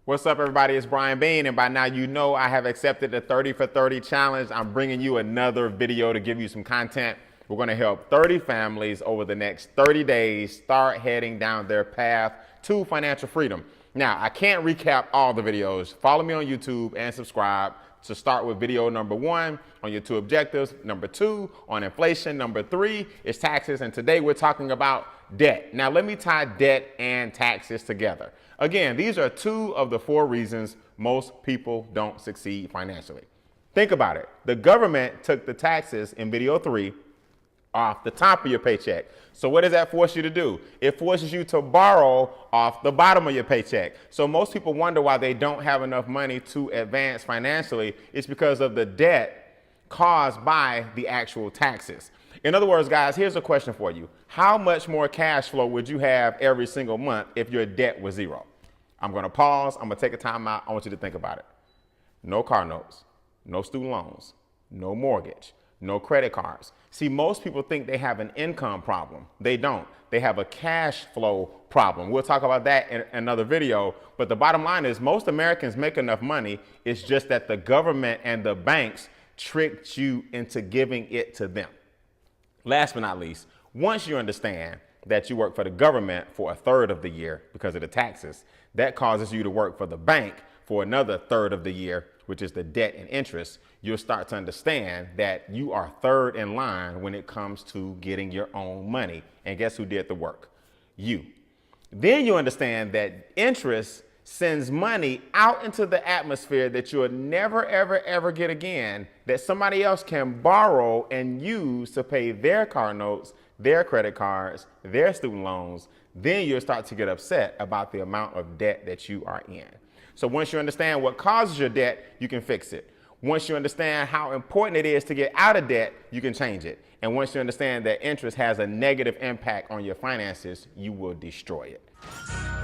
What's up, everybody? It's Beane, and by now you know I have accepted the 30 for 30 challenge. I'm bringing you another video to give you some content. We're going to help 30 families over the next 30 days start heading down their path to financial freedom. Now, I can't recap all the videos. Follow me on YouTube and subscribe to start with video number 1 on your 2 objectives, number 2 on inflation, number 3 is taxes, and today we're talking about debt. Now, let me tie debt and taxes together. Again, these are 2 of the 4 reasons most people don't succeed financially. Think about it. The government took the taxes in video 3 off the top of your paycheck. So what does that force you to do? It forces you to borrow off the bottom of your paycheck. So most people wonder why they don't have enough money to advance financially. It's because of the debt caused by the actual taxes. In other words, guys, here's a question for you. How much more cash flow would you have every single month if your debt was 0? I'm going to pause. I'm going to take a time out. I want you to think about it. No car notes, no student loans, no mortgage, no credit cards. See, most people think they have an income problem. They don't. They have a cash flow problem. We'll talk about that in another video. But the bottom line is most Americans make enough money. It's just that the government and the banks tricked you into giving it to them. Last but not least, once you understand that you work for the government for 1/3 of the year because of the taxes, that causes you to work for the bank for another 1/3 of the year, which is the debt and interest. You'll start to understand that you are 3rd in line when it comes to getting your own money. And guess who did the work? You. Then you understand that interest sends money out into the atmosphere that you'll never, ever, ever get again, that somebody else can borrow and use to pay their car notes, their credit cards, their student loans. Then you'll start to get upset about the amount of debt that you are in. So once you understand what causes your debt, you can fix it. Once you understand how important it is to get out of debt, you can change it. And once you understand that interest has a negative impact on your finances, you will destroy it.